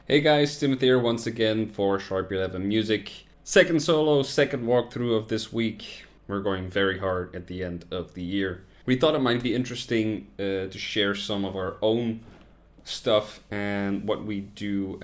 Hey guys, Timothy here once again for Sharp 11 Music. Second solo, second walkthrough of this week. We're going very hard at the end of the year. We thought it might be interesting to share some of our own stuff and what we do.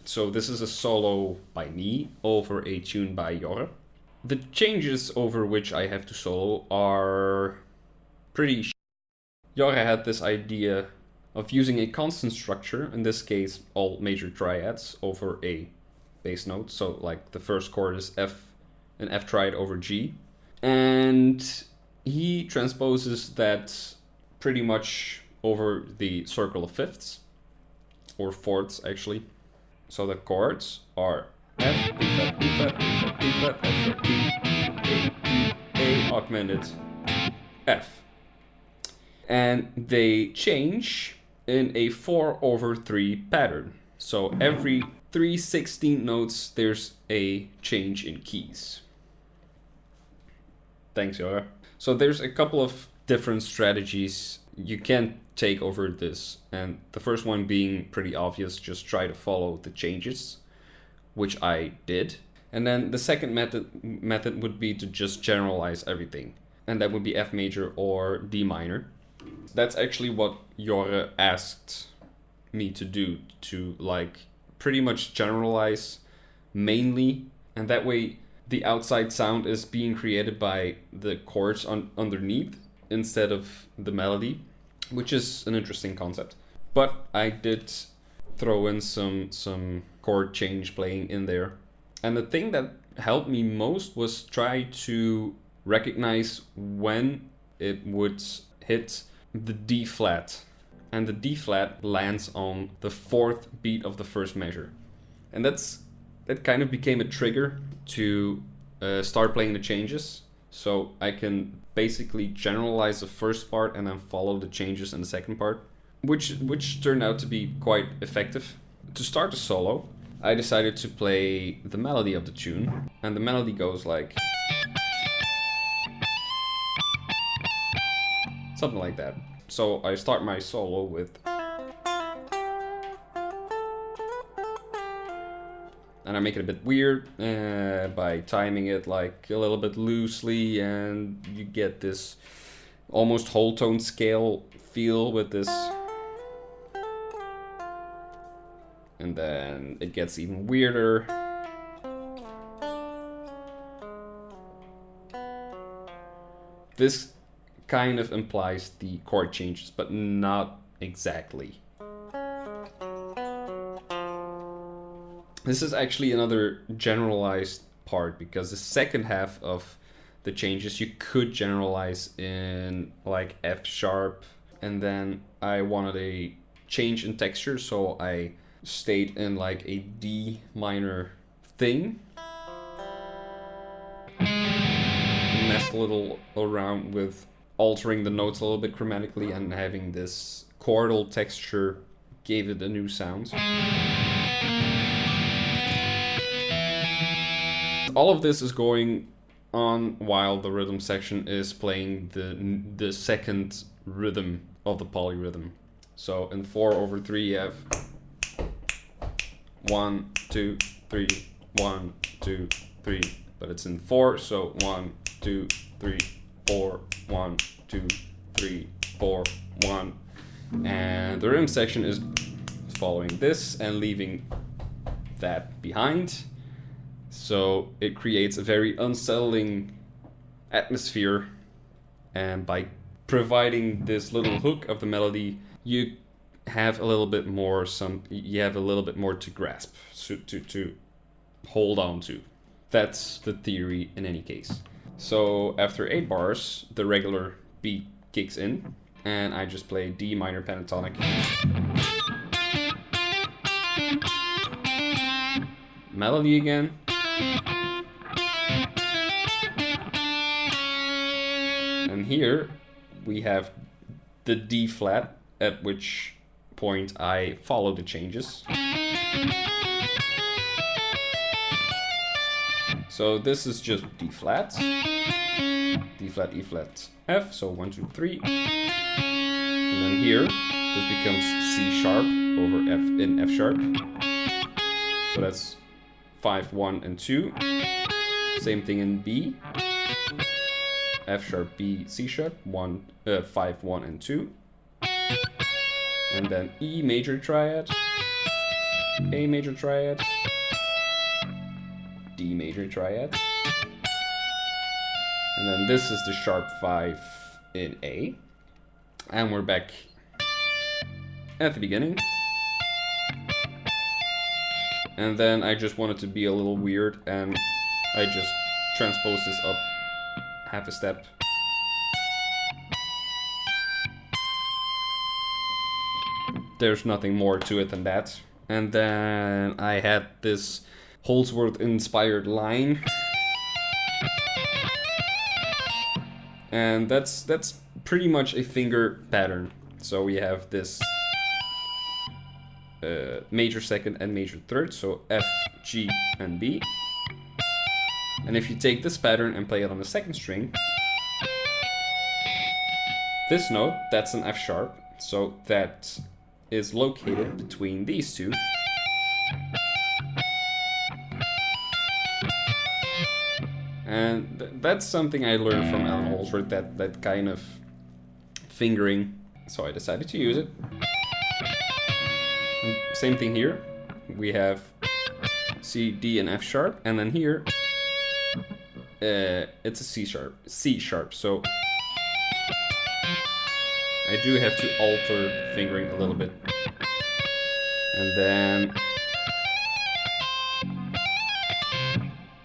So this is a solo by me over a tune by Jorre. The changes over which I have to solo are pretty Jorre had this idea of using a constant structure, in this case all major triads, over a bass note. So like the first chord is F, an F triad over G. And he transposes that pretty much over the circle of fifths, or fourths actually. So the chords are F, B flat, B flat, B flat, B flat, F flat, B, A, augmented F. And they change in a 4/3 pattern. So every 3/16 notes there's a change in keys. Thanks, Jorre. So there's a couple of different strategies you can take over this, and the first one being pretty obvious, just try to follow the changes, which I did. And then the second method would be to just generalize everything, and that would be F major or D minor. That's actually what Jorre asked me to do, to like pretty much generalize mainly, and that way the outside sound is being created by the chords underneath instead of the melody, which is an interesting concept. But I did throw in some chord change playing in there, and the thing that helped me most was try to recognize when it would hit the D flat, and the D flat lands on the fourth beat of the first measure, and that kind of became a trigger to start playing the changes. So I can basically generalize the first part and then follow the changes in the second part, which turned out to be quite effective. To start the solo, I decided to play the melody of the tune, and the melody goes like something like that. So I start my solo with, and I make it a bit weird by timing it like a little bit loosely, and you get this almost whole tone scale feel with this. And then it gets even weirder. This kind of implies the chord changes, but not exactly. This is actually another generalized part, because the second half of the changes you could generalize in like F sharp, and then I wanted a change in texture, so I stayed in like a D minor thing. Messed a little around with altering the notes a little bit chromatically, and having this chordal texture gave it a new sound. All of this is going on while the rhythm section is playing the second rhythm of the polyrhythm. So in 4/3 you have 1, 2, 3, 1, 2, 3, but it's in 4, so 1, 2, 3, 4, 1, 2, 3, 4, 1. And the rhythm section is following this and leaving that behind. So it creates a very unsettling atmosphere, and by providing this little hook of the melody, you have a little bit more to grasp, to hold on to. That's the theory in any case. So after 8 bars, the regular beat kicks in, and I just play D minor pentatonic. Melody again. And here we have the D flat, at which point I follow the changes. So this is just D flat, D flat, E flat, F, so 1, 2, 3. And then here, this becomes C sharp over F in F sharp. So that's 5, 1, and 2. Same thing in B. F sharp, B, C sharp, 5, 1, and 2. And then E major triad, A major triad, D major triad. And then this is the sharp 5 in A. And we're back at the beginning. And then I just wanted to be a little weird, and I just transpose this up half a step. There's nothing more to it than that. And then I had this Holdsworth inspired line. And that's pretty much a finger pattern. So we have this major second and major third, so F, G, and B. And if you take this pattern and play it on the second string, this note, that's an F sharp, so that is located between these two. And that's something I learned from Alan Holdsworth, that kind of fingering, so I decided to use it. And same thing here, we have C, D, and F sharp, and then here it's a C sharp, so I do have to alter fingering a little bit. And then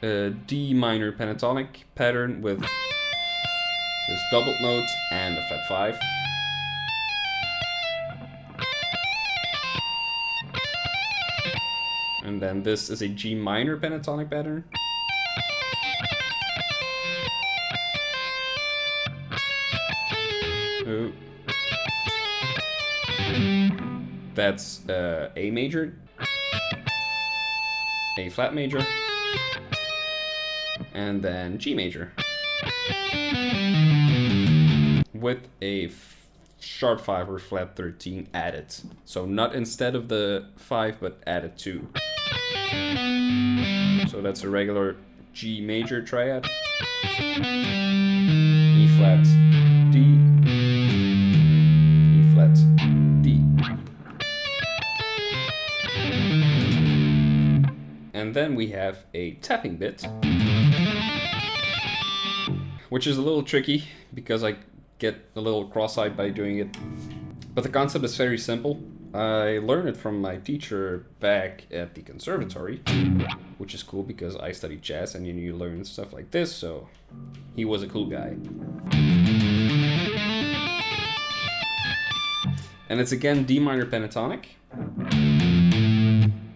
a D minor pentatonic pattern with this doubled note and a flat 5. And then this is a G minor pentatonic pattern. Oh. That's A major, A flat major, and then G major with a sharp 5 or flat 13 added. So not instead of the 5, but added to. So that's a regular G major triad, E flat, D, E flat, D. And then we have a tapping bit, which is a little tricky because I get a little cross-eyed by doing it. But the concept is very simple. I learned it from my teacher back at the conservatory, which is cool because I studied jazz and you learn stuff like this, so he was a cool guy. And it's again D minor pentatonic.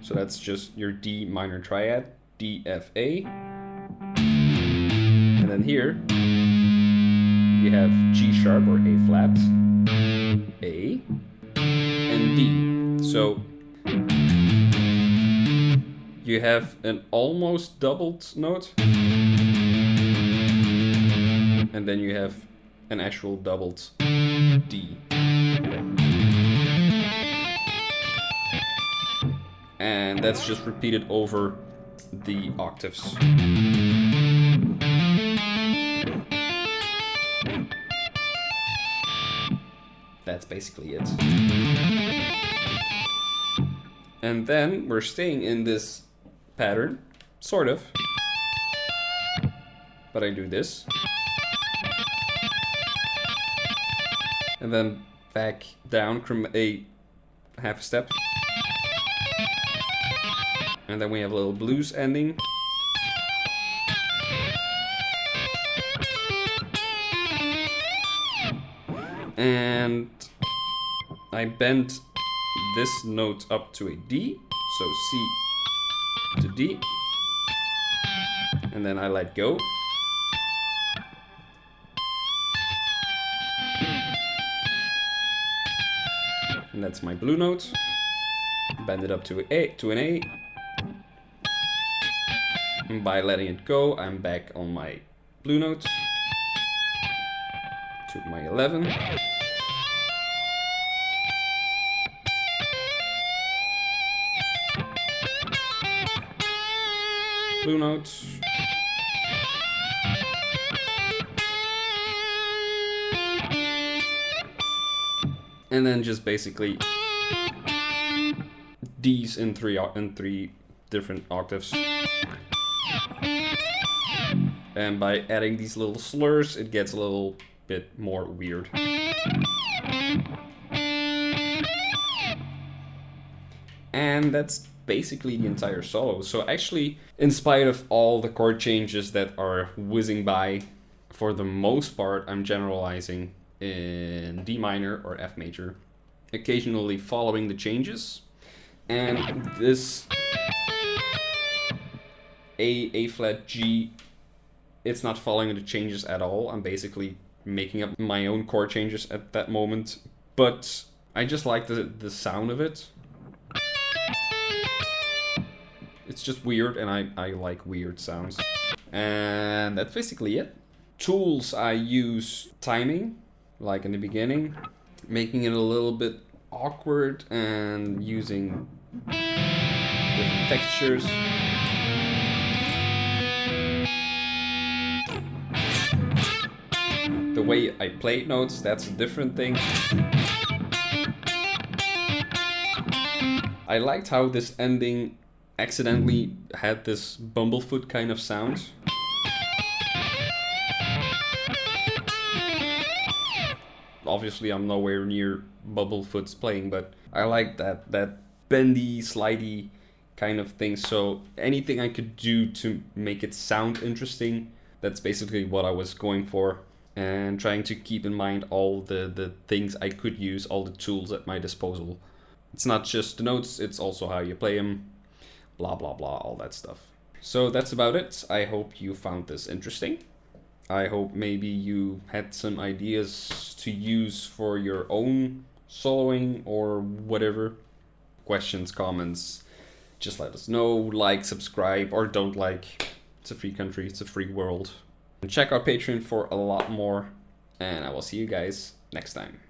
So that's just your D minor triad, D, F, A. And then here, you have G sharp or A flat, A, and D. So you have an almost doubled note, and then you have an actual doubled D. And that's just repeated over the octaves. That's basically it. And then we're staying in this pattern, sort of. But I do this. And then back down a half step. And then we have a little blues ending. And I bend this note up to a D, so C to D. And then I let go. And that's my blue note. Bend it up to an A. And by letting it go, I'm back on my blue note to my 11. blue note. And then just basically D's in three different octaves. And by adding these little slurs, it gets a little bit more weird. And that's basically the entire solo. So actually, in spite of all the chord changes that are whizzing by, for the most part, I'm generalizing in D minor or F major, occasionally following the changes. And this A flat, G, it's not following the changes at all. I'm basically making up my own chord changes at that moment. But I just like the sound of it. It's just weird, and I like weird sounds. And that's basically it. Tools, I use timing, like in the beginning, making it a little bit awkward and using different textures. The way I play notes, that's a different thing. I liked how this ending accidentally had this bumblefoot kind of sound. Obviously I'm nowhere near Bumblefoot's playing, but I like that bendy, slidey kind of thing. So anything I could do to make it sound interesting, that's basically what I was going for. And trying to keep in mind all the things I could use, all the tools at my disposal. It's not just the notes, it's also how you play them, blah blah blah, all that stuff. So that's about it. I hope you found this interesting. I hope maybe you had some ideas to use for your own soloing or whatever. Questions, comments, just let us know. Like, subscribe, or don't like. It's a free country, it's a free world. And check out Patreon for a lot more. And I will see you guys next time.